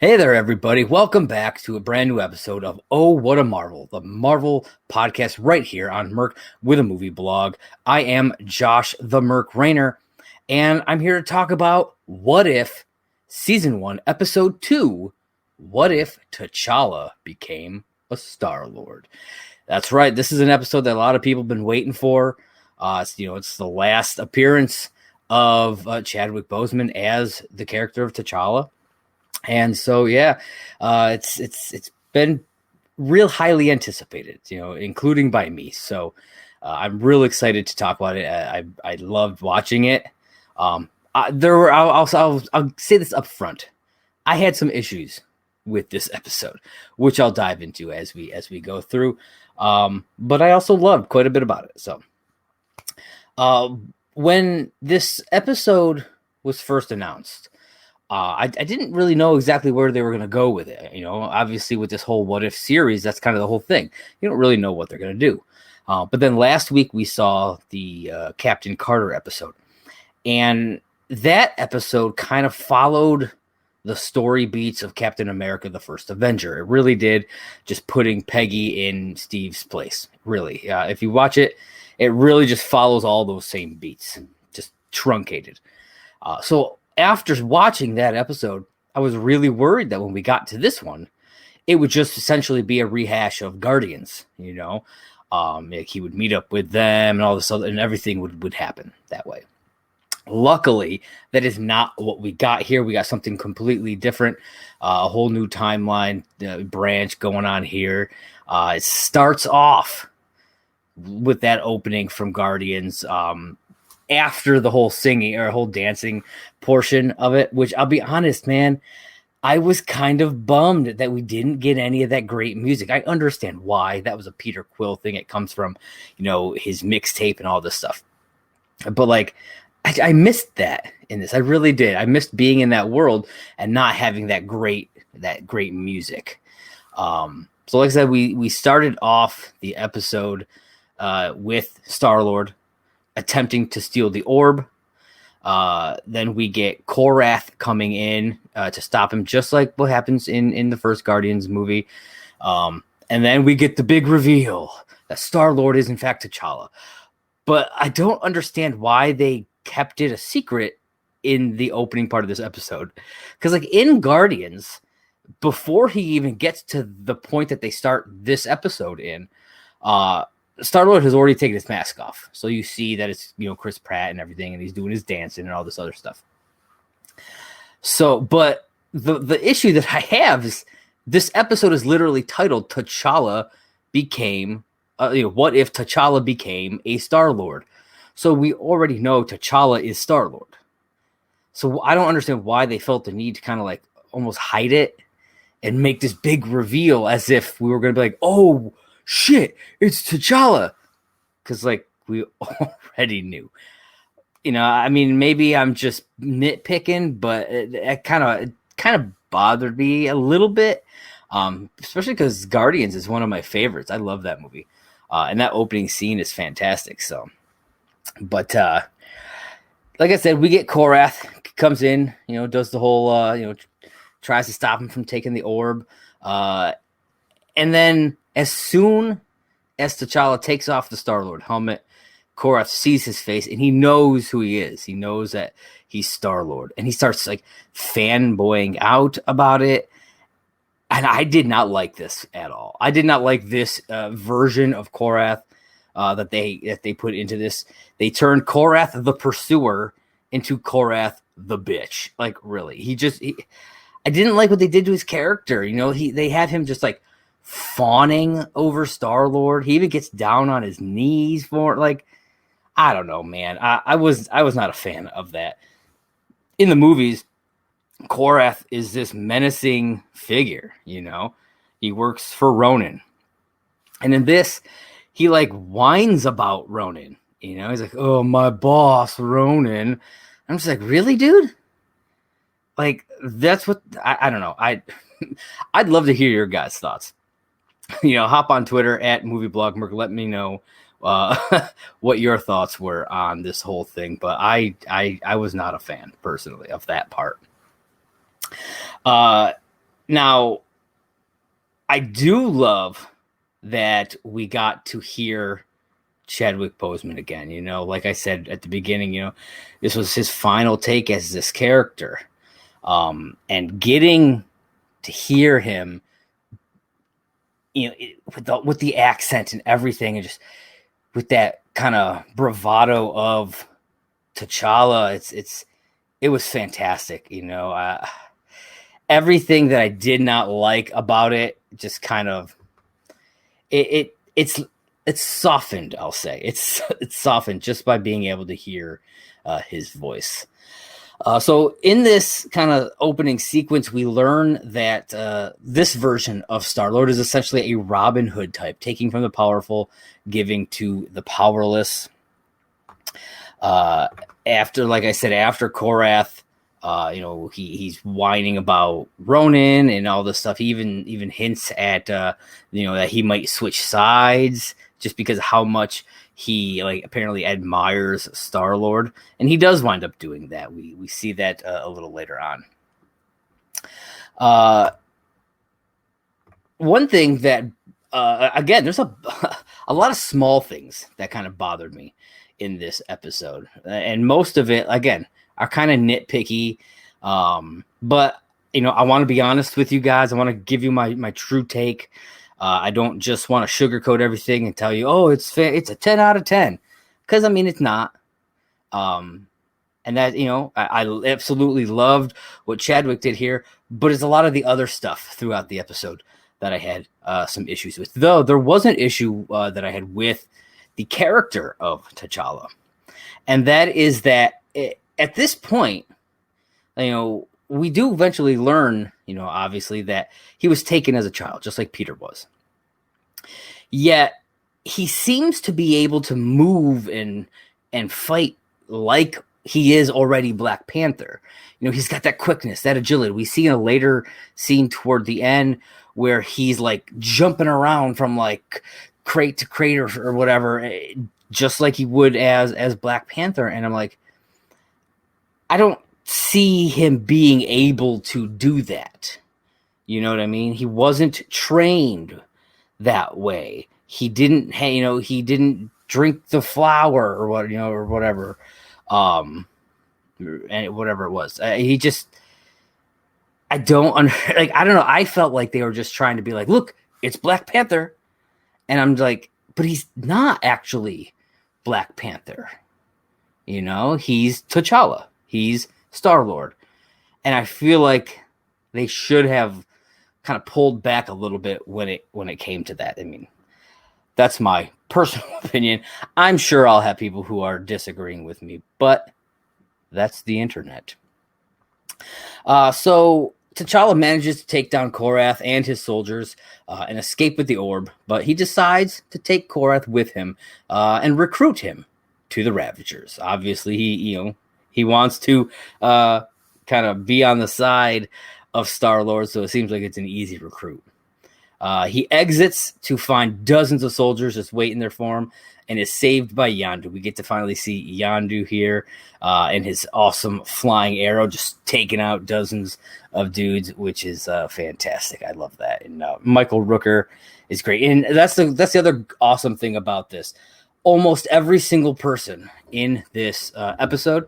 Hey there, everybody. Welcome back to a brand new episode of Oh, What a Marvel, the Marvel podcast right here on Merc with a Movie Blog. I am Josh The Merc Raynor, and I'm here to talk about What If Season 1, Episode 2, What If T'Challa Became a Star-Lord? That's right. This is an episode that a lot of people have been waiting for. It's the last appearance of Chadwick Boseman as the character of T'Challa. And so, it's been real highly anticipated, including by me. So I'm real excited to talk about it. I loved watching it. I'll say this up front. I had some issues with this episode, which I'll dive into as we go through. But I also loved quite a bit about it. So when this episode was first announced, I didn't really know exactly where they were going to go with it. Obviously with this whole What If series, that's kind of the whole thing. You don't really know what they're going to do. But then last week we saw the Captain Carter episode. And that episode kind of followed the story beats of Captain America, the First Avenger. It really did, just putting Peggy in Steve's place. Really. If you watch it, it really just follows all those same beats, just truncated. So after watching that episode, I was really worried that when we got to this one, it would just essentially be a rehash of Guardians, like he would meet up with them and all this other, and everything would happen that way. Luckily, that is not what we got here. We got something completely different, a whole new timeline branch going on here. It starts off with that opening from Guardians, after the whole singing or whole dancing portion of it, which I'll be honest, man, I was kind of bummed that we didn't get any of that great music. I understand why. That was a Peter Quill thing. It comes from, his mixtape and all this stuff. But I missed that in this. I really did. I missed being in that world and not having that great music. So like I said, we started off the episode with Star-Lord attempting to steal the orb. Then we get Korath coming in to stop him, just like what happens in the first Guardians movie. And then we get the big reveal that Star-Lord is in fact T'Challa. But I don't understand why they kept it a secret in the opening part of this episode. Because in Guardians, before he even gets to the point that they start this episode in, Star-Lord has already taken his mask off. So you see that it's, Chris Pratt and everything, and he's doing his dancing and all this other stuff. So, but the issue that I have is this episode is literally titled T'Challa became, what if T'Challa became a Star-Lord? So we already know T'Challa is Star-Lord. So I don't understand why they felt the need to kind of almost hide it and make this big reveal as if we were going to be like, oh, shit, it's T'Challa. Because, we already knew. Maybe I'm just nitpicking, but it kind of bothered me a little bit. Especially because Guardians is one of my favorites. I love that movie. And that opening scene is fantastic. So, but like I said, we get Korath comes in, does the whole, tries to stop him from taking the orb. And then as soon as T'Challa takes off the Star-Lord helmet, Korath sees his face and he knows who he is. He knows that he's Star-Lord, and he starts fanboying out about it. And I did not like this at all. I did not like this version of Korath that they put into this. They turned Korath the pursuer into Korath the bitch. Really, I didn't like what they did to his character. They had him just fawning over Star-Lord. He even gets down on his knees for it. I don't know, man. I was not a fan of that. In the movies, Korath is this menacing figure, He works for Ronan. And in this, he whines about Ronan. He's like, oh, my boss, Ronan. I'm just like, really, dude? That's what I don't know. I'd love to hear your guys' thoughts. Hop on Twitter at MovieBlogMerc. Let me know what your thoughts were on this whole thing. But I was not a fan personally of that part. Now, I do love that we got to hear Chadwick Boseman again. You know, like I said at the beginning, you know, this was his final take as this character. And getting to hear him, you know, with the accent and everything, and just with that kind of bravado of T'Challa, it was fantastic. You know, everything that I did not like about it just kind of it's softened. I'll say it's softened just by being able to hear his voice. So in this kind of opening sequence, we learn that this version of Star-Lord is essentially a Robin Hood type, taking from the powerful, giving to the powerless. After, like I said, after Korath, you know, he's whining about Ronan and all this stuff. He even hints at, you know, that he might switch sides just because of how much he apparently admires Star-Lord, and he does wind up doing that. We see that a little later on. One thing that again, there's a lot of small things that kind of bothered me in this episode, and most of it again are kind of nitpicky. But you know, I want to be honest with you guys. I want to give you my true take. I don't just want to sugarcoat everything and tell you, oh, it's a 10 out of 10. Because, I mean, it's not. And that, you know, I absolutely loved what Chadwick did here. But it's a lot of the other stuff throughout the episode that I had some issues with. Though there was an issue that I had with the character of T'Challa. And that is that at this point, you know, we do eventually learn, you know, obviously that he was taken as a child, just like Peter was. Yet he seems to be able to move and fight like he is already Black Panther. You know, he's got that quickness, that agility. We see in a later scene toward the end where he's like jumping around from like crate to crate or whatever, just like he would as Black Panther. And I'm like, I don't see him being able to do that. You know what I mean? He wasn't trained that way. He didn't, you know, he didn't drink the flower or what, you know, or whatever. And whatever it was. He just, I don't know. I felt like they were just trying to be like, look, it's Black Panther. And I'm like, but he's not actually Black Panther. You know, he's T'Challa. He's Star-Lord. And I feel like they should have kind of pulled back a little bit when it came to that. I mean, that's my personal opinion. I'm sure I'll have people who are disagreeing with me, but that's the internet. So T'Challa manages to take down Korath and his soldiers and escape with the orb, but he decides to take Korath with him and recruit him to the Ravagers. Obviously, he wants to kind of be on the side of Star-Lord, so it seems like it's an easy recruit. He exits to find dozens of soldiers just waiting there for him and is saved by Yondu. We get to finally see Yondu here and his awesome flying arrow just taking out dozens of dudes, which is fantastic. I love that. And Michael Rooker is great. And that's the other awesome thing about this. Almost every single person in this episode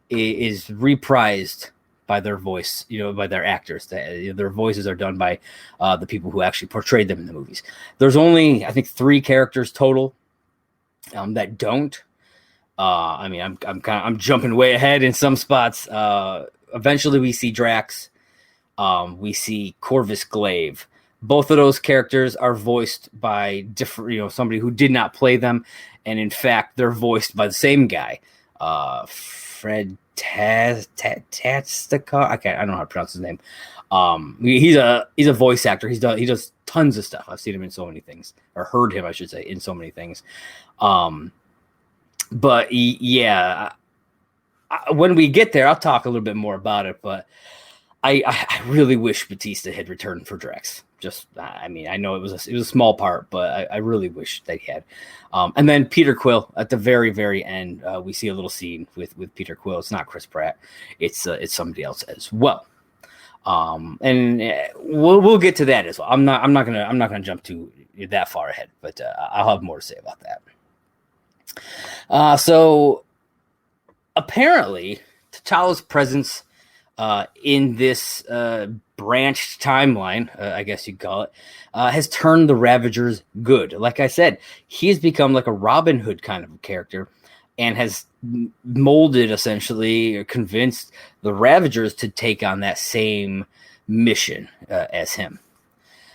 is reprised by their voice, by their actors. Their voices are done by the people who actually portrayed them in the movies. There's only, I think, 3 characters total that don't. I'm jumping way ahead in some spots. Eventually, we see Drax. We see Corvus Glaive. Both of those characters are voiced by different, somebody who did not play them, and in fact, they're voiced by the same guy, Fred Tatstakar. I don't know how to pronounce his name. He's a voice actor. He does tons of stuff. I've seen him in so many things, or heard him, I should say, in so many things. But yeah, when we get there, I'll talk a little bit more about it. But I really wish Batista had returned for Drax. I know it was a small part, but I really wish that he had. And then Peter Quill at the very, very end, we see a little scene with Peter Quill. It's not Chris Pratt. It's somebody else as well. And we'll get to that as well. I'm not gonna jump to that far ahead, but I'll have more to say about that. So apparently, T'Challa's presence in this branched timeline, I guess you'd call it, has turned the Ravagers good. Like I said, he's become like a Robin Hood kind of character and has molded, essentially, or convinced the Ravagers to take on that same mission as him.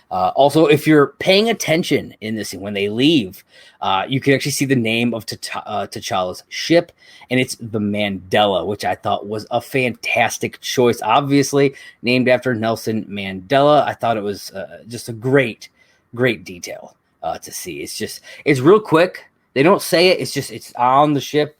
Also, if you're paying attention in this scene, when they leave, you can actually see the name of T'Challa's ship, and it's the Mandela, which I thought was a fantastic choice. Obviously, named after Nelson Mandela. I thought it was just a great detail to see. It's real quick. They don't say it. It's on the ship,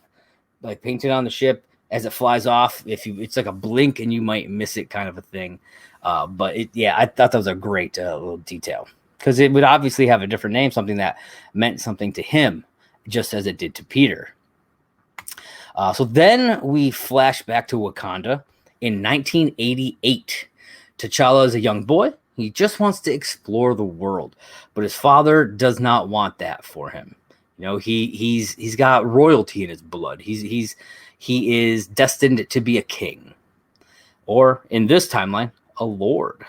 like painted on the ship as it flies off. It's like a blink and you might miss it, kind of a thing. But I thought that was a great little detail, because it would obviously have a different name, something that meant something to him, just as it did to Peter. So then we flash back to Wakanda in 1988. T'Challa is a young boy. He just wants to explore the world, but his father does not want that for him. You know, he's got royalty in his blood. He is destined to be a king, or in this timeline, a lord.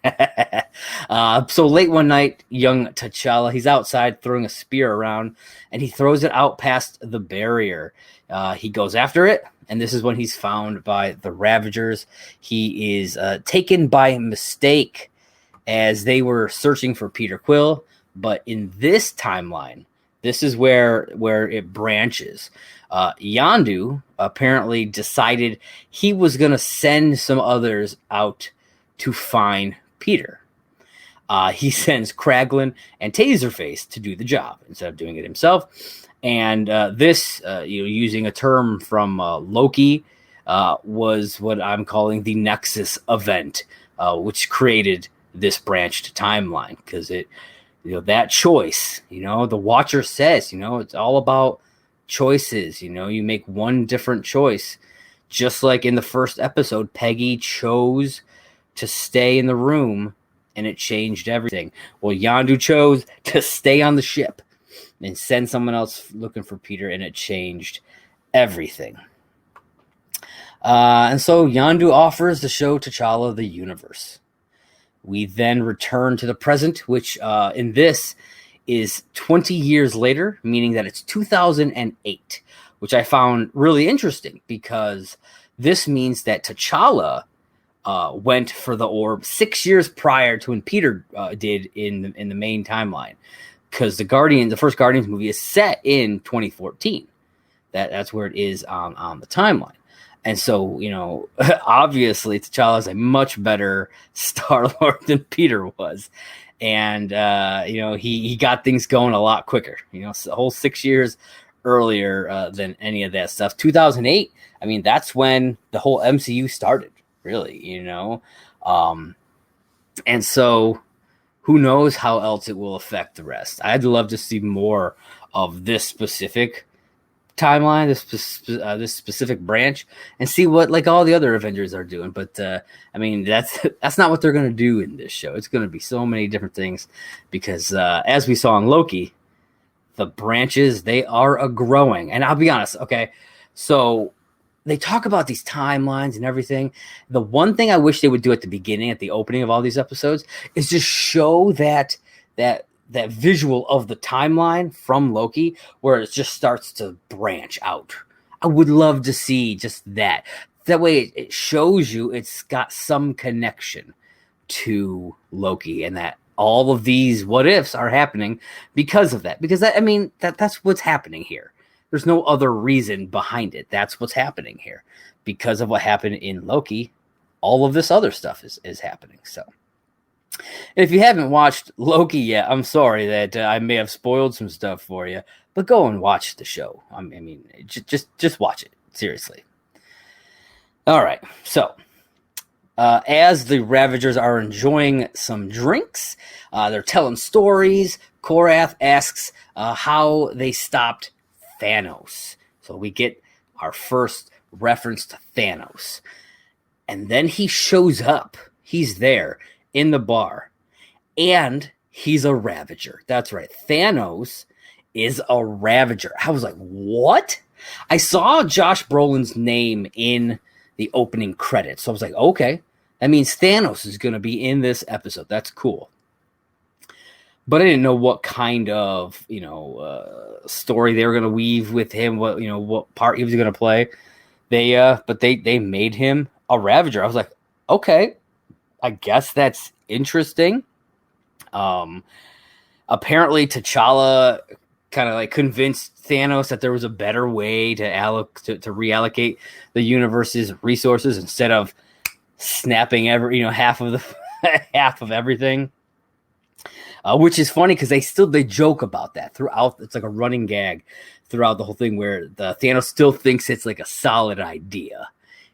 So late one night, young T'Challa, he's outside throwing a spear around, and he throws it out past the barrier. He goes after it, and this is when he's found by the Ravagers. He is taken by mistake as they were searching for Peter Quill, but in this timeline, this is where it branches. Yondu apparently decided he was going to send some others out to find Peter. He sends Kraglin and Taserface to do the job instead of doing it himself. And this, using a term from Loki, was what I'm calling the Nexus event, which created this branched timeline, because that choice, the Watcher says, it's all about choices. You make one different choice, just like in the first episode, Peggy chose to stay in the room and it changed everything. Well, Yondu chose to stay on the ship and send someone else looking for Peter, and it changed everything. And so Yondu offers to show T'Challa the universe. We then return to the present, which in this is 20 years later, meaning that it's 2008, which I found really interesting, because this means that T'Challa went for the orb 6 years prior to when Peter did in the main timeline, because the first Guardians movie is set in 2014. That's where it is on the timeline. And so, obviously T'Challa is a much better Star-Lord than Peter was. And, he got things going a lot quicker, a whole 6 years earlier than any of that stuff. 2008, I mean, that's when the whole MCU started, really, and so who knows how else it will affect the rest. I'd love to see more of this specific timeline, this specific branch, and see what like all the other Avengers are doing. But I mean, that's not what they're going to do in this show. It's going to be so many different things, because as we saw in Loki, the branches, they are a growing. And I'll be honest, okay, so they talk about these timelines and everything. The one thing I wish they would do at the beginning, at the opening of all these episodes, is just show that visual of the timeline from Loki, where it just starts to branch out. I would love to see just that. That way it shows you it's got some connection to Loki, and that all of these what ifs are happening because of that. Because that's what's happening here. There's no other reason behind it. That's what's happening here. Because of what happened in Loki, all of this other stuff is happening. So if you haven't watched Loki yet, I'm sorry that I may have spoiled some stuff for you, but go and watch the show. I mean, just watch it. Seriously. All right. So as the Ravagers are enjoying some drinks, they're telling stories. Korath asks how they stopped Thanos. So we get our first reference to Thanos. And then he shows up. He's there in the bar. And he's a Ravager. That's right. Thanos is a Ravager. I was like, what? I saw Josh Brolin's name in the opening credits. So I was like, okay, that means Thanos is going to be in this episode. That's cool. But I didn't know what kind of, story they were going to weave with him, what part he was going to play. But they made him a Ravager. I was like, okay, I guess that's interesting. Apparently T'Challa kind of like convinced Thanos that there was a better way to reallocate the universe's resources instead of snapping half of everything. Which is funny because they joke about that throughout. It's like a running gag throughout the whole thing where the Thanos still thinks it's like a solid idea.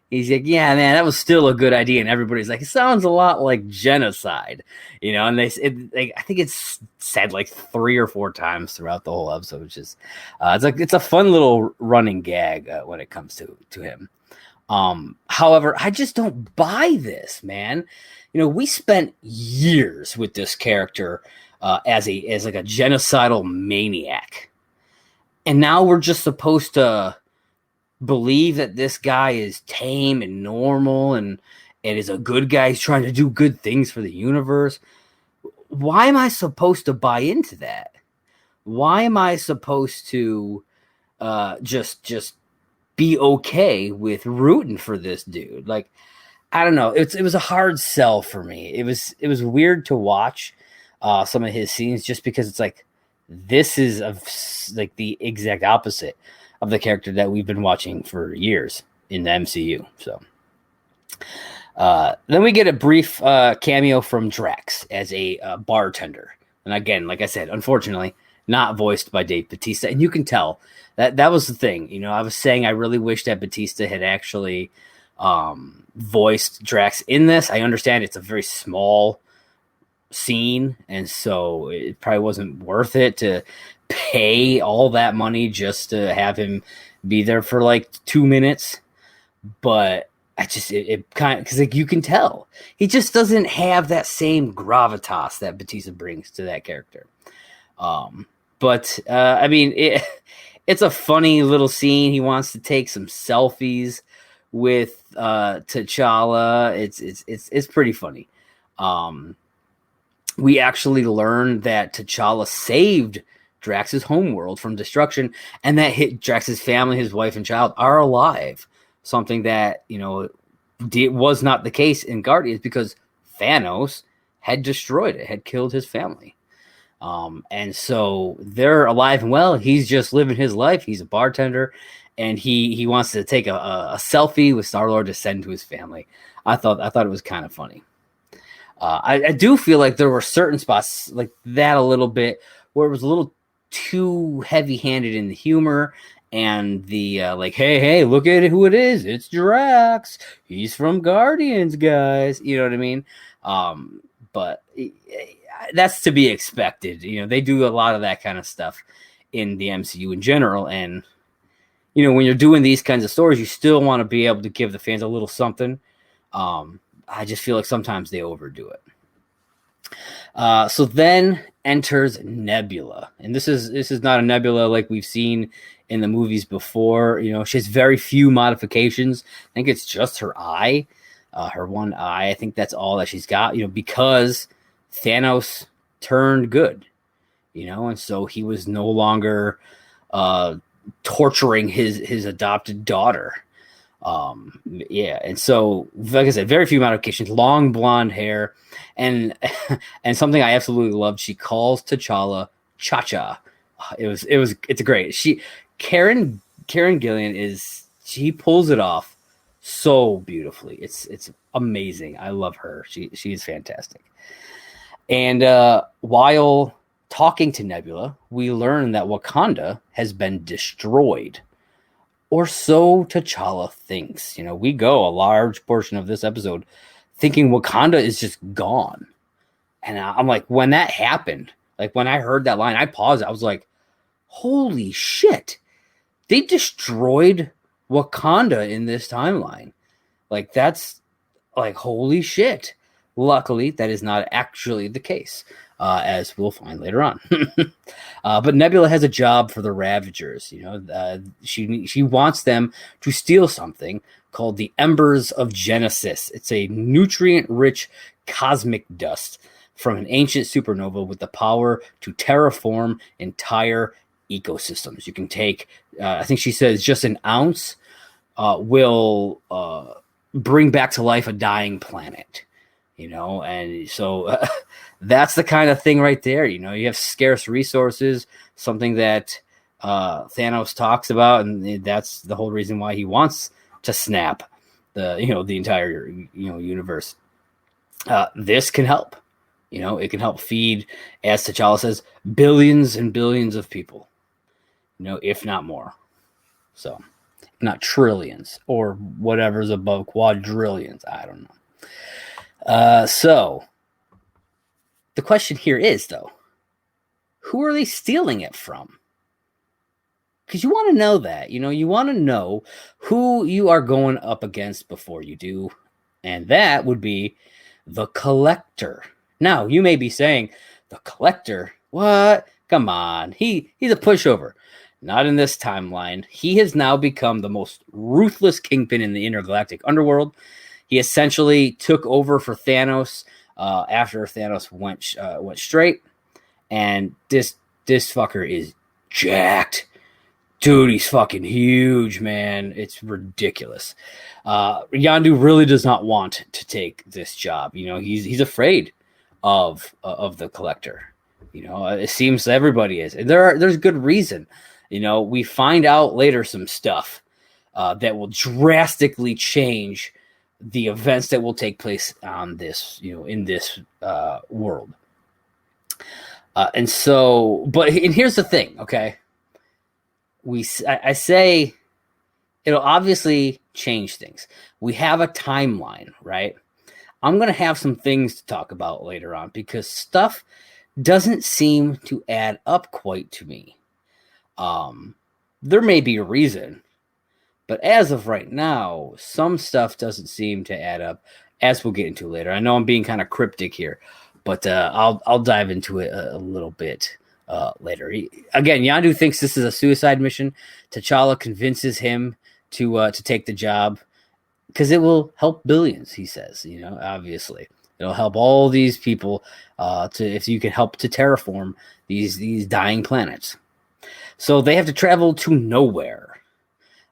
He's like, yeah, man, that was still a good idea. And everybody's like, it sounds a lot like genocide, and I think it's said like 3 or 4 times throughout the whole episode, which is, it's a fun little running gag when it comes to him. However, I just don't buy this, man. We spent years with this character as like a genocidal maniac. And now we're just supposed to believe that this guy is tame and normal and is a good guy. He's trying to do good things for the universe. Why am I supposed to buy into that? Why am I supposed to just be okay with rooting for this dude? Like, I don't know. It was a hard sell for me. It was weird to watch some of his scenes just because it's like, this is like the exact opposite of the character that we've been watching for years in the MCU. So then we get a brief cameo from Drax as a bartender. And again, like I said, unfortunately, not voiced by Dave Bautista. And you can tell that was the thing. I was saying I really wish that Bautista had actually voiced Drax in this. I understand it's a very small scene, and so it probably wasn't worth it to pay all that money just to have him be there for like 2 minutes. But I just it kind of, because like you can tell he just doesn't have that same gravitas that Bautista brings to that character. But I mean, it's a funny little scene. He wants to take some selfies with T'Challa. It's pretty funny. We actually learned that T'Challa saved Drax's homeworld from destruction, and that Drax's family, his wife and child, are alive. Something that was not the case in Guardians because Thanos had destroyed it, had killed his family. And so they're alive and well. He's just living his life. He's a bartender, and he wants to take a selfie with Star-Lord to send to his family. I thought it was kind of funny. I do feel like there were certain spots like that a little bit where it was a little too heavy-handed in the humor and the like, hey, look at who it is. It's Drax. He's from Guardians, guys. You know what I mean? But that's to be expected. They do a lot of that kind of stuff in the MCU in general. And, when you're doing these kinds of stories, you still want to be able to give the fans a little something. I just feel like sometimes they overdo it. So then enters Nebula. And this is not a Nebula like we've seen in the movies before. She has very few modifications. I think it's just her eye, her one eye. I think that's all that she's got, because Thanos turned good, and so he was no longer torturing his adopted daughter. And so, like I said, very few modifications, long blonde hair, and something I absolutely loved. She calls T'Challa Cha-Cha. It's great. Karen Gillan she pulls it off so beautifully. It's amazing. I love her. She is fantastic. And while talking to Nebula, we learn that Wakanda has been destroyed. Or so T'Challa thinks. We go a large portion of this episode thinking Wakanda is just gone. And I'm like, when that happened, like when I heard that line, I paused. I was like, holy shit. They destroyed Wakanda in this timeline. Like that's like, holy shit. Luckily, that is not actually the case, as we'll find later on. But Nebula has a job for the Ravagers. She wants them to steal something called the Embers of Genesis. It's a nutrient-rich cosmic dust from an ancient supernova with the power to terraform entire ecosystems. You can take, I think she says, just an ounce will bring back to life a dying planet. And so that's the kind of thing right there. You have scarce resources, something that Thanos talks about, and that's the whole reason why he wants to snap the entire universe. This can help. It can help feed, as T'Challa says, billions and billions of people. If not more. So, not trillions or whatever's above quadrillions. I don't know. So the question here is, though, who are they stealing it from? Because you want to know that. You want to know who you are going up against before you do. And that would be the Collector. Now, you may be saying, the Collector? What? Come on. He's a pushover. Not in this timeline. He has now become the most ruthless kingpin in the intergalactic underworld. He essentially took over for Thanos after Thanos went straight. And this fucker is jacked. Dude, he's fucking huge, man. It's ridiculous. Yondu really does not want to take this job. He's afraid of the Collector. It seems everybody is. And there's good reason. We find out later some stuff that will drastically change the events that will take place on this, in this world. And here's the thing, okay? I say it'll obviously change things. We have a timeline, right? I'm going to have some things to talk about later on because stuff doesn't seem to add up quite to me. There may be a reason, but as of right now, some stuff doesn't seem to add up, as we'll get into later. I know I'm being kind of cryptic here, but I'll dive into it a little bit later. Again, Yondu thinks this is a suicide mission. T'Challa convinces him to take the job because it will help billions, he says. Obviously. It'll help all these people if you can help to terraform these dying planets. So they have to travel to nowhere.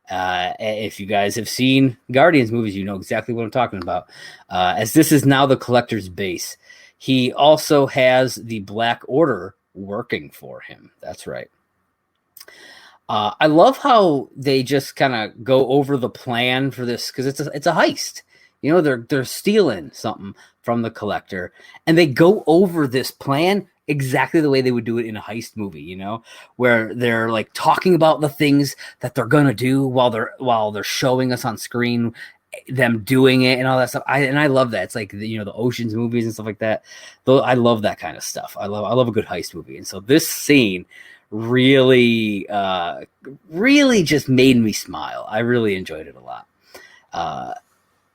If you guys have seen Guardians movies, you know exactly what I'm talking about. As this is now the Collector's base. He also has the Black Order working for him. That's right. I love how they just kind of go over the plan for this because it's a heist. They're stealing something from the Collector, and they go over this plan exactly the way they would do it in a heist movie, where they're like talking about the things that they're gonna do while they're showing us on screen them doing it and all that stuff. I love that. It's like the Ocean's movies and stuff like that. Though I love that kind of stuff. I love a good heist movie, and so this scene really just made me smile. I really enjoyed it a lot.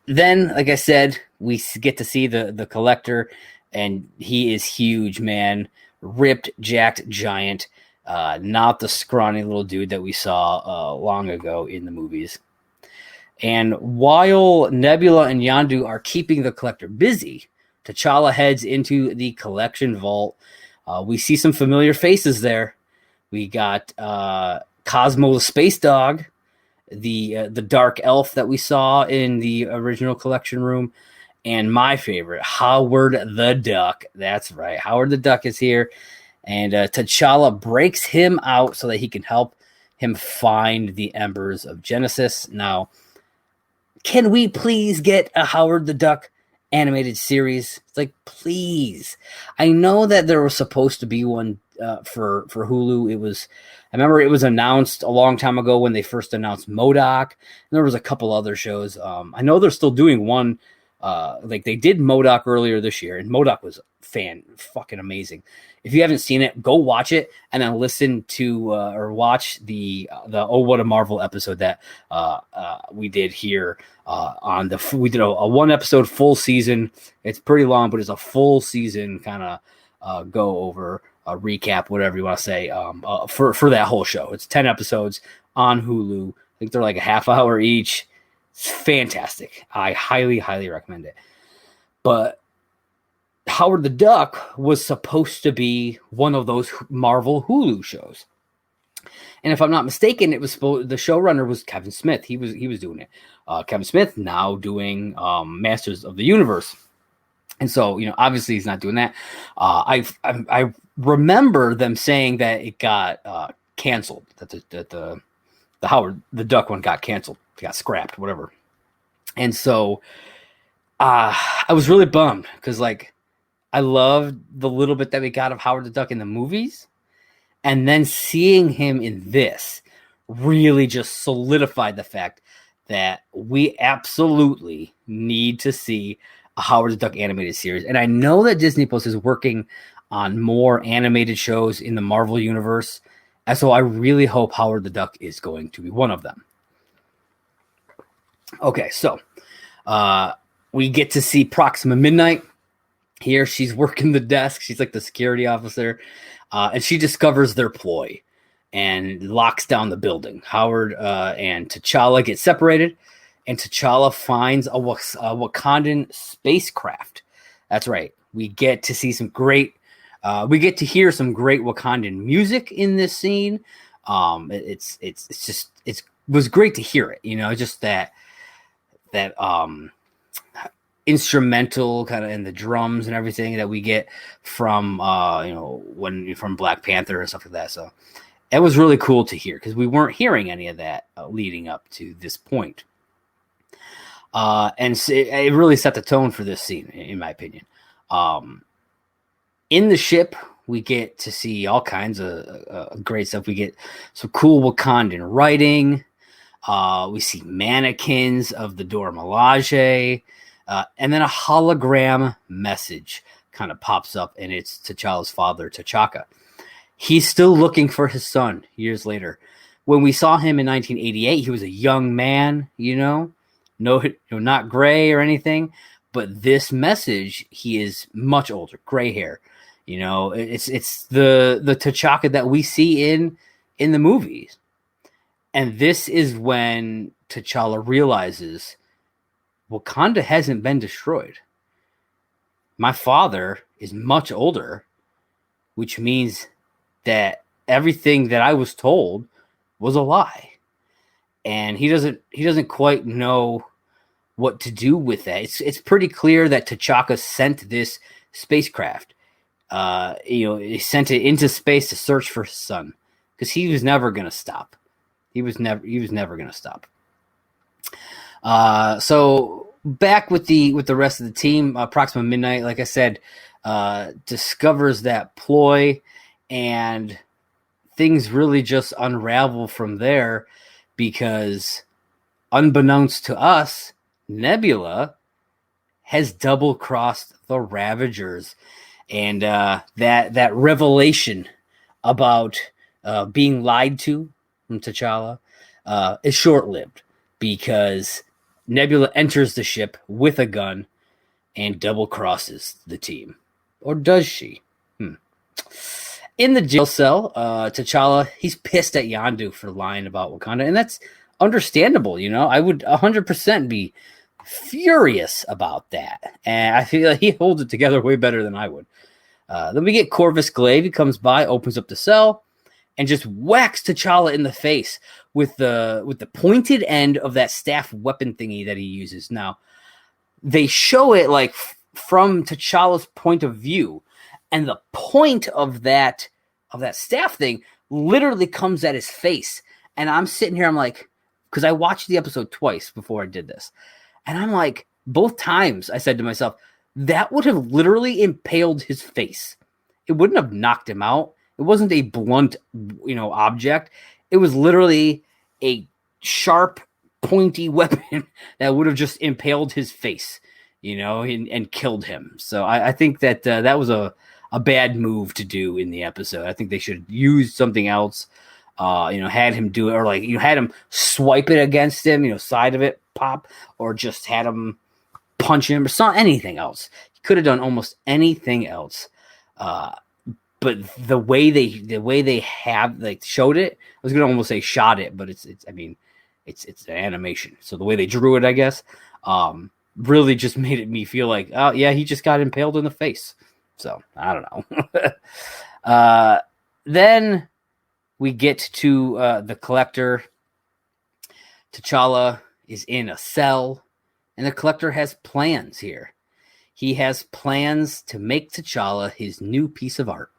Then, like I said, we get to see the Collector, and he is huge, man. Ripped, jacked, giant. Not the scrawny little dude that we saw long ago in the movies. And while Nebula and Yondu are keeping the Collector busy, T'Challa heads into the collection vault. We see some familiar faces there. We got Cosmo the Space Dog, the dark elf that we saw in the original collection room, and my favorite, Howard the Duck. That's right, Howard the Duck is here, and T'Challa breaks him out so that he can help him find the Embers of Genesis. Now, can we please get a Howard the Duck animated series? It's like, please. I know that there was supposed to be one for Hulu. I remember it was announced a long time ago when they first announced MODOK. And there was a couple other shows. I know they're still doing one Like they did MODOK earlier this year, and MODOK was fucking amazing. If you haven't seen it, go watch it and then listen to or watch the Oh What a Marvel episode that we did here we did a one episode full season. It's pretty long, but it's a full season kind of go over a recap, whatever you want to say, for that whole show. It's 10 episodes on Hulu. I think they're like a half hour each. It's fantastic. I highly, highly recommend it. But Howard the Duck was supposed to be one of those Marvel Hulu shows. And if I'm not mistaken, it was the showrunner was Kevin Smith. He was doing it. Kevin Smith now doing Masters of the Universe. And so, obviously he's not doing that. I remember them saying that it got canceled, that the Howard the Duck one got canceled, got scrapped, whatever. And so I was really bummed because I loved the little bit that we got of Howard the Duck in the movies, and then seeing him in this really just solidified the fact that we absolutely need to see a Howard the Duck animated series. And I know that Disney Plus is working on more animated shows in the Marvel universe, and so I really hope Howard the Duck is going to be one of them. Okay, so we get to see Proxima Midnight. Here, she's working the desk. She's like the security officer, and she discovers their ploy and locks down the building. Howard and T'Challa get separated, and T'Challa finds a Wakandan spacecraft. That's right. We get to see some great. We get to hear some great Wakandan music in this scene. It was great to hear it. Just that instrumental kind of in the drums and everything that we get from from Black Panther and stuff like that. So it was really cool to hear because we weren't hearing any of that leading up to this point. And so it really set the tone for this scene, in my opinion. In the ship, we get to see all kinds of great stuff. We get some cool Wakandan writing. We see mannequins of the Dora Milaje. And then a hologram message kind of pops up, and it's T'Challa's father, T'Chaka. He's still looking for his son years later. When we saw him in 1988, he was a young man, not gray or anything. But this message, he is much older, gray hair. It's the T'Chaka that we see in the movies. And this is when T'Challa realizes Wakanda hasn't been destroyed. My father is much older, which means that everything that I was told was a lie. And he doesn't quite know what to do with that. It's pretty clear that T'Chaka sent this spacecraft. He sent it into space to search for his son because he was never going to stop. He was never going to stop. So back with the rest of the team, Proxima Midnight, like I said, discovers that ploy, and things really just unravel from there because, unbeknownst to us, Nebula has double-crossed the Ravagers, and that revelation about being lied to from T'Challa is short-lived because Nebula enters the ship with a gun and double crosses the team. Or does she? In the jail cell, T'Challa, he's pissed at Yondu for lying about Wakanda, and that's understandable, I would 100% be furious about that. And I feel like he holds it together way better than I would. Then we get Corvus Glaive. He comes by, opens up the cell, and just whacks T'Challa in the face with the pointed end of that staff weapon thingy that he uses. Now, they show it like from T'Challa's point of view, and the point of that staff thing literally comes at his face. And I'm sitting here, I'm like, because I watched the episode twice before I did this, and I'm like, both times I said to myself, that would have literally impaled his face. It wouldn't have knocked him out. It wasn't a blunt, object. It was literally a sharp, pointy weapon that would have just impaled his face. and killed him. So I think that that was a bad move to do in the episode. I think they should use something else. Had him do it, or had him swipe it against him, side of it pop, or just had him punch him, or anything else. He could have done almost anything else. But the way they have showed it, I was gonna almost say shot it, but it's an animation. So the way they drew it, I guess, really just made me feel like, oh yeah, he just got impaled in the face. So I don't know. Then we get to the Collector. T'Challa is in a cell, and the Collector has plans here. He has plans to make T'Challa his new piece of art.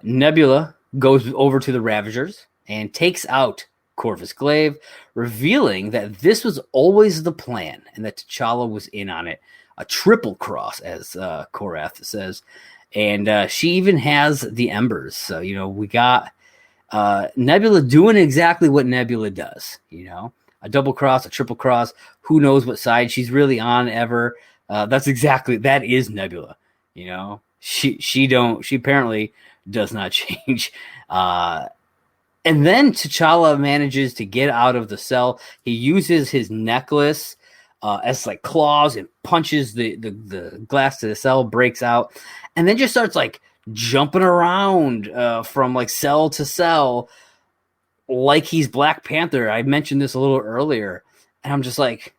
Nebula goes over to the Ravagers and takes out Corvus Glaive, revealing that this was always the plan and that T'Challa was in on it. A triple cross, as Korath says. And she even has the embers. So, we got Nebula doing exactly what Nebula does. A double cross, a triple cross. Who knows what side she's really on ever. That is Nebula. She apparently does not change. And then T'Challa manages to get out of the cell. He uses his necklace as claws and punches the glass to the cell, breaks out, and then just starts jumping around from cell to cell like he's Black Panther. I mentioned this a little earlier, and I'm just like,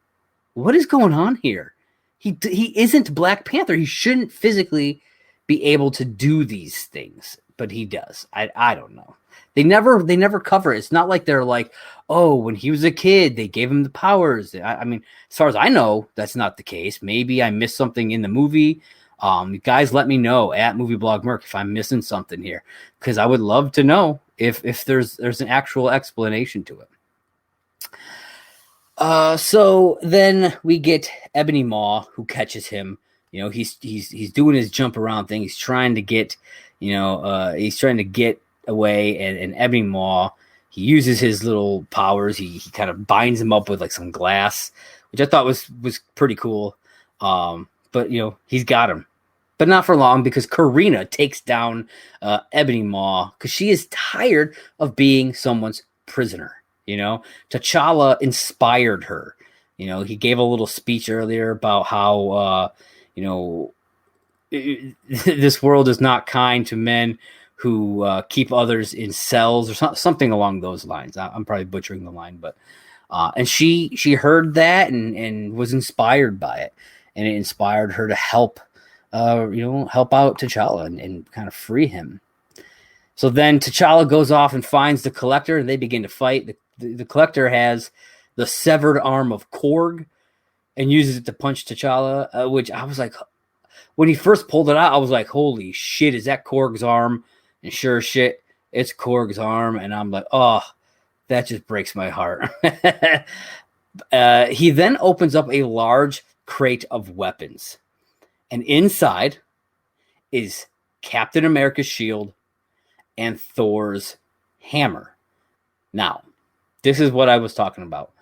what is going on here? He isn't Black Panther. He shouldn't physically be able to do these things, but he does. I don't know. They never cover it. It's not like they're like, oh, when he was a kid, they gave him the powers. I mean, as far as I know, that's not the case. Maybe I missed something in the movie. Guys, let me know at MovieBlogMerc if I'm missing something here, because I would love to know if there's an actual explanation to it. So then we get Ebony Maw, who catches him. He's doing his jump around thing. He's trying to get, away, and Ebony Maw, he uses his little powers. He kind of binds him up with some glass, which I thought was pretty cool. But he's got him, but not for long, because Karina takes down Ebony Maw because she is tired of being someone's prisoner. T'Challa inspired her. He gave a little speech earlier about how this world is not kind to men who keep others in cells, or something along those lines. I'm probably butchering the line, but and she heard that and was inspired by it, and it inspired her to help out T'Challa and kind of free him. So then T'Challa goes off and finds the Collector, and they begin to fight. The Collector has the severed arm of Korg and uses it to punch T'Challa, which I was like, when he first pulled it out, I was like, holy shit, is that Korg's arm? And sure as shit, it's Korg's arm. And I'm like, oh, that just breaks my heart. He then opens up a large crate of weapons. And inside is Captain America's shield and Thor's hammer. Now, this is what I was talking about.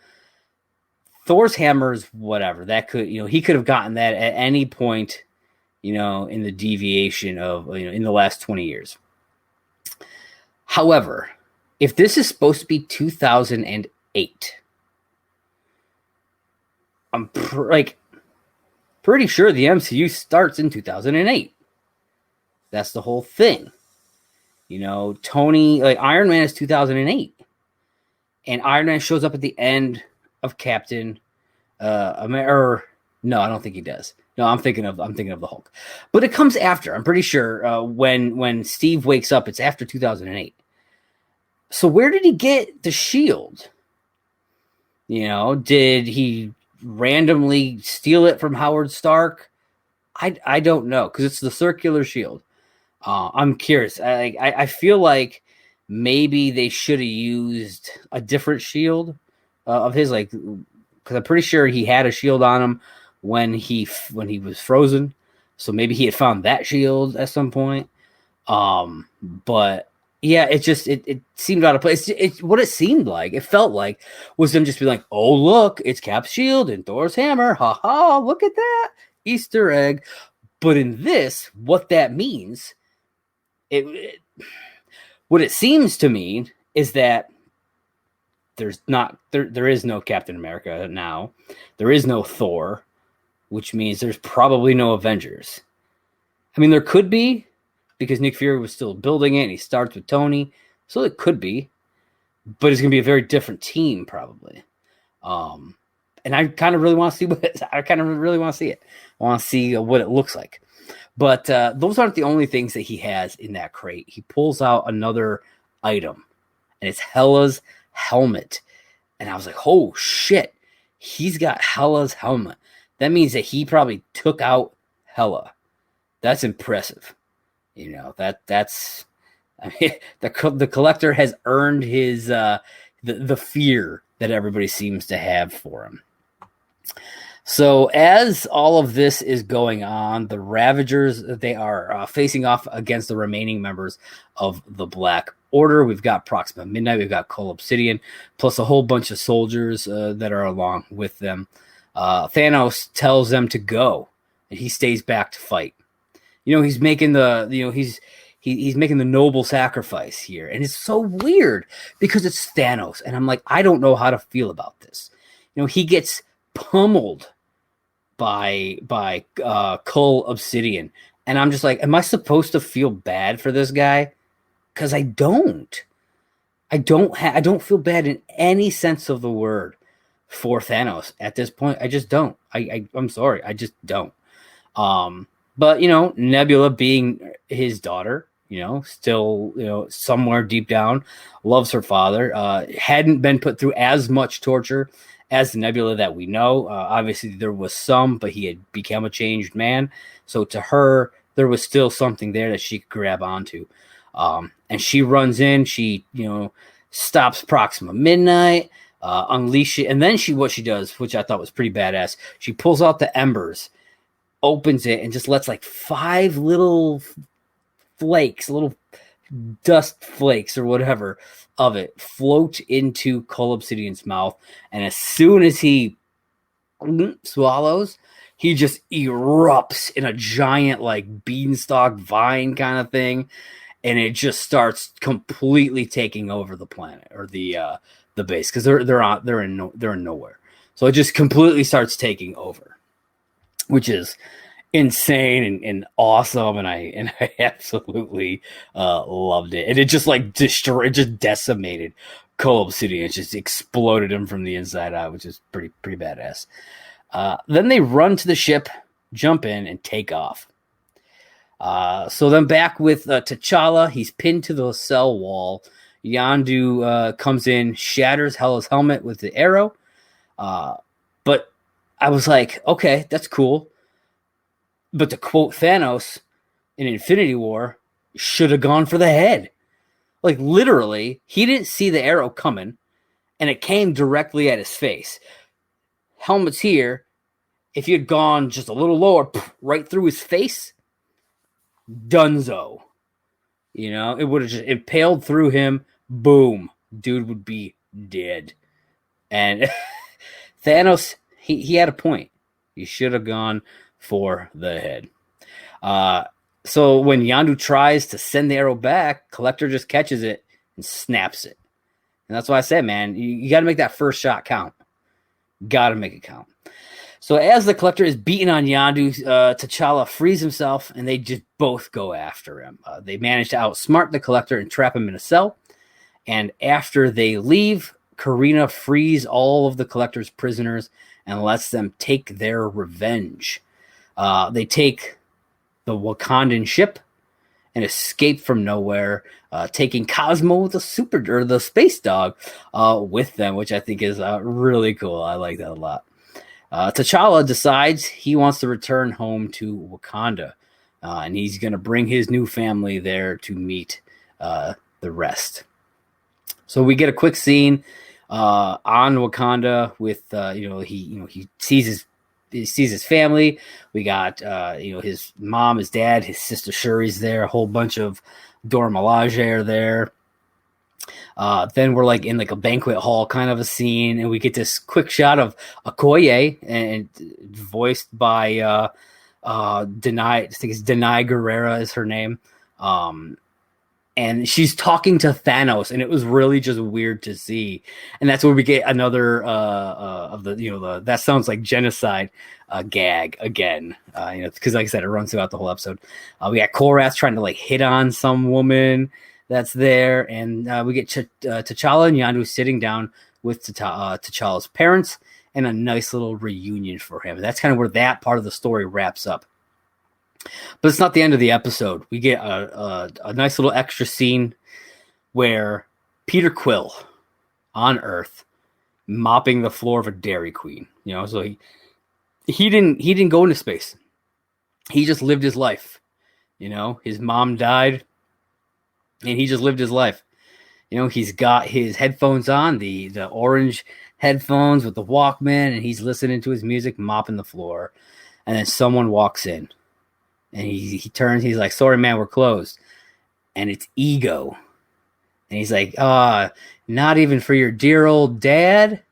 Thor's hammer is whatever. That could, he could have gotten that at any point, in the deviation of, in the last 20 years. However, if this is supposed to be 2008, I'm pretty sure the MCU starts in 2008. That's the whole thing. Tony, Iron Man is 2008. And Iron Man shows up at the end of Captain America. No, I don't think he does. No, I'm thinking of the Hulk. But it comes after. I'm pretty sure when Steve wakes up, it's after 2008. So where did he get the shield? Did he randomly steal it from Howard Stark? I don't know, because it's the circular shield. I'm curious. I feel like maybe they should have used a different shield of his, because I'm pretty sure he had a shield on him when he was frozen. So maybe he had found that shield at some point. But Yeah, it seemed out of place. It's what it seemed like. It felt like was them just being like, "Oh, look, it's Cap's shield and Thor's hammer. Ha ha! Look at that Easter egg." But in this, what that means, what it seems to mean is that there is no Captain America now. There is no Thor, which means there's probably no Avengers. I mean, there could be, because Nick Fury was still building it, and he starts with Tony, so it could be, but it's going to be a very different team, probably. And I kind of really want to see it. I want to see what it looks like. But those aren't the only things that he has in that crate. He pulls out another item, and it's Hela's helmet. And I was like, oh, shit. He's got Hela's helmet. That means that he probably took out Hela. That's impressive. You know, that's I mean, the collector has earned his the fear that everybody seems to have for him. So as all of this is going on, the Ravagers, they are facing off against the remaining members of the Black Order. We've got Proxima Midnight, we've got Cull Obsidian, plus a whole bunch of soldiers that are along with them. Thanos tells them to go, and he stays back to fight. You know, he's making he's making the noble sacrifice here, and it's so weird because it's Thanos, and I'm like, I don't know how to feel about this. You know, he gets pummeled by Cull Obsidian, and I'm just like, am I supposed to feel bad for this guy? Because I don't feel bad in any sense of the word for Thanos at this point. I just don't. I'm sorry, I just don't. But you know, Nebula, being his daughter, you know, still, you know, somewhere deep down, loves her father. Hadn't been put through as much torture as the Nebula that we know. Obviously, there was some, but he had become a changed man. So to her, there was still something there that she could grab onto. And she runs in. She, you know, stops Proxima Midnight, unleash it, and then what she does, which I thought was pretty badass, she pulls out the embers, opens it, and just lets like 5 little flakes, little dust flakes or whatever of it float into Cull Obsidian's mouth. And as soon as he swallows, he just erupts in a giant like beanstalk vine kind of thing, and it just starts completely taking over the planet or the base, because they're in nowhere. So it just completely starts taking over, which is insane and awesome, and I absolutely loved it. And it just like decimated Cull Obsidian. It just exploded him from the inside out, which is pretty badass. Then they run to the ship, jump in, and take off. So then back with T'Challa, he's pinned to the cell wall. Yondu comes in, shatters Hela's helmet with the arrow. But I was like, okay, that's cool. But to quote Thanos in Infinity War, should have gone for the head. Like literally, he didn't see the arrow coming, and it came directly at his face. Helmet's here. If he had gone just a little lower, right through his face, dunzo. You know, it would have just impaled through him. Boom. Dude would be dead. And Thanos, he had a point. He should have gone for the head. So when Yondu tries to send the arrow back, Collector just catches it and snaps it. And that's why I said, man, you got to make that first shot count. Got to make it count. So as the Collector is beating on Yondu, T'Challa frees himself, and they just both go after him. They manage to outsmart the Collector and trap him in a cell. And after they leave, Karina frees all of the Collector's prisoners and lets them take their revenge. They take the Wakandan ship and escape from nowhere, taking Cosmo, the space dog, with them, which I think is really cool. I like that a lot. T'Challa decides he wants to return home to Wakanda, and he's going to bring his new family there to meet the rest. So we get a quick scene on Wakanda with he sees his family. We got his mom, his dad, his sister Shuri's there. A whole bunch of Dora Milaje are there. Then we're like in like a banquet hall kind of a scene, and we get this quick shot of Okoye, and voiced by Denai. I think it's Denai Guerrera is her name. And she's talking to Thanos, and it was really just weird to see. And that's where we get another of the that sounds like genocide gag again. Because like I said, it runs throughout the whole episode. We got Korath trying to like hit on some woman that's there, and we get T'Challa and Yondu sitting down with T'Challa's parents, and a nice little reunion for him. That's kind of where that part of the story wraps up. But it's not the end of the episode. We get a nice little extra scene where Peter Quill on Earth mopping the floor of a Dairy Queen. So he didn't go into space. He just lived his life. His mom died, and he just lived his life. He's got his headphones on, the orange headphones with the Walkman, and he's listening to his music, mopping the floor. And then someone walks in. And he turns, he's like, "Sorry, man, we're closed." And it's Ego. And he's like, "Not even for your dear old dad?"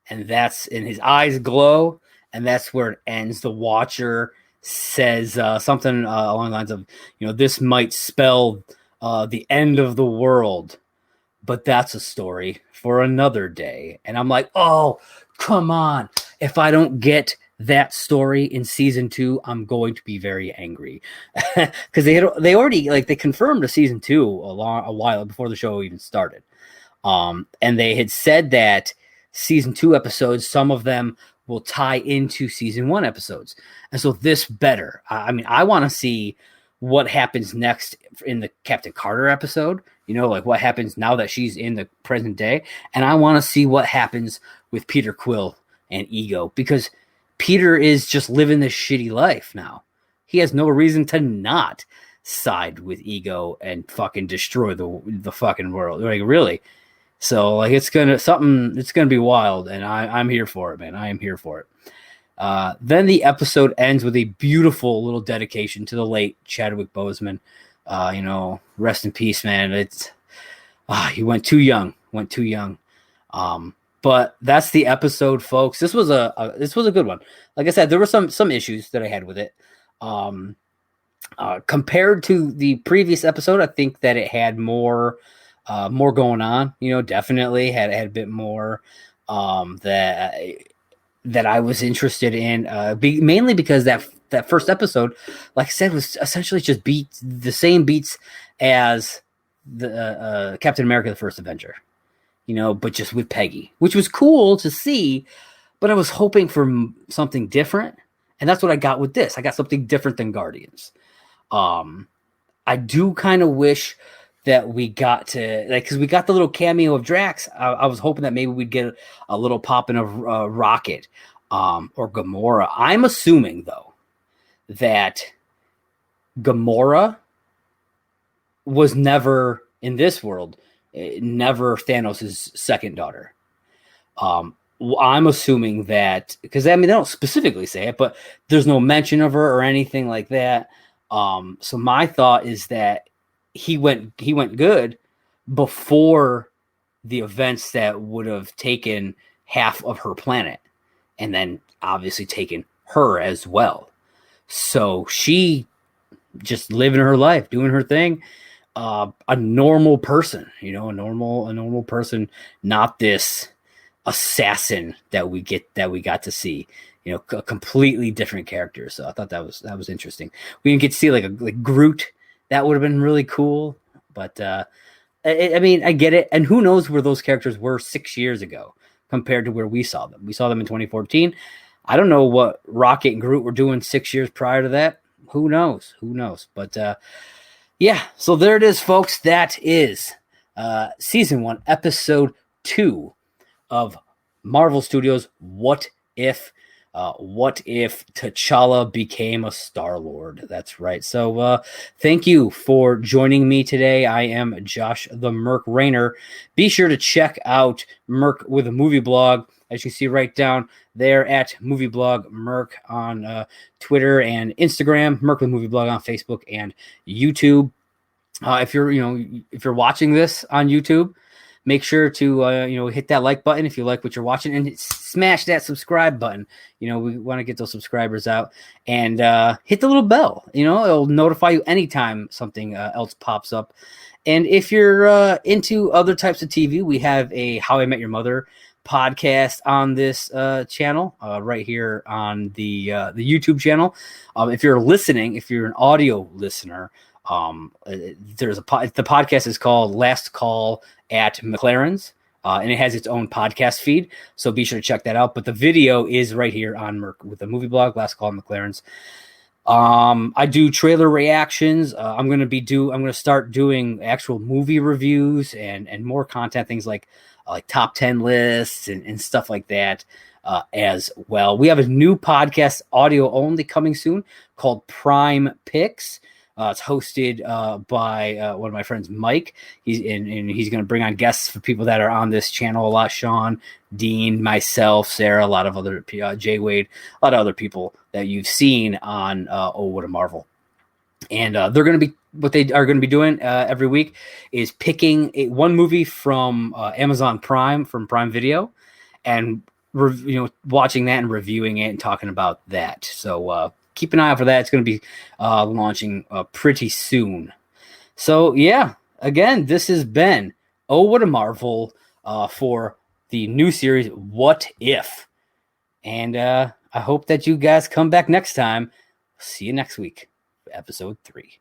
And his eyes glow. And that's where it ends. The Watcher says something along the lines of, "This might spell the end of the world, but that's a story for another day." And I'm like, oh, come on. If I don't get that story in season 2, I'm going to be very angry, because they already they confirmed a season 2 a while before the show even started, and they had said that season 2 episodes, some of them will tie into season 1 episodes, and so this better. I mean, I want to see what happens next in the Captain Carter episode. What happens now that she's in the present day, and I want to see what happens with Peter Quill and Ego, because Peter is just living this shitty life now. He has no reason to not side with Ego and fucking destroy the fucking world. Like, really. So it's gonna be wild, and I'm here for it, man. I am here for it. Then the episode ends with a beautiful little dedication to the late Chadwick Boseman. Rest in peace, man. He went too young. But that's the episode, folks. This was a good one. Like I said, there were some issues that I had with it. Compared to the previous episode, I think that it had more going on. Definitely had a bit more that I was interested in. Mainly because that first episode, like I said, was essentially just the same beats as the Captain America: The First Avenger. But just with Peggy, which was cool to see, but I was hoping for something different. And that's what I got with this. I got something different than Guardians. I do kind of wish that we got to, because we got the little cameo of Drax. I was hoping that maybe we'd get a little popping of Rocket or Gamora. I'm assuming, though, that Gamora was never in this world, never Thanos' second daughter. I'm assuming that, because they don't specifically say it, but there's no mention of her or anything like that. So my thought is that he went good before the events that would have taken half of her planet, and then obviously taken her as well. So she just living her life, doing her thing. A normal person, a normal person, not this assassin that we got to see, a completely different character. So I thought that was interesting. We didn't get to see like Groot. That would have been really cool. But I get it. And who knows where those characters were 6 years ago compared to where we saw them. We saw them in 2014. I don't know what Rocket and Groot were doing 6 years prior to that. Who knows? But yeah, so there it is, folks. That is season 1, episode 2 of Marvel Studios' What If? What if T'Challa became a Star-Lord? That's right. So thank you for joining me today. I am Josh the Merc Raynor. Be sure to check out Merc with a Movie Blog, as you can see right down there at Movie Blog Merc on Twitter and Instagram, Merc with Movie Blog on Facebook and YouTube. If you're watching this on YouTube, make sure to hit that like button if you like what you're watching, and smash that subscribe button. We want to get those subscribers out, and hit the little bell. It'll notify you anytime something else pops up. And if you're into other types of TV, we have a How I Met Your Mother podcast on this channel right here on the YouTube channel. If you're an audio listener, the podcast is called Last Call at McLaren's, and it has its own podcast feed, so be sure to check that out. But the video is right here on Merc with the movie blog, Last Call at McLaren's. I do trailer reactions. I'm going to start doing actual movie reviews and more content, things like top 10 lists and stuff like that as well. We have a new podcast, audio only, coming soon called Prime Picks. It's hosted by one of my friends, Mike. He's going to bring on guests for people that are on this channel a lot. Sean, Dean, myself, Sarah, a lot of other Jay Wade, a lot of other people that you've seen on Oh What a Marvel. And they're going to be what they are going to be doing every week is picking one movie from Amazon Prime, from Prime Video, and watching that and reviewing it and talking about that. So keep an eye out for that. It's going to be launching pretty soon. So yeah, again, this has been Oh What a Marvel for the new series What If, and I hope that you guys come back next time. See you next week for episode 3.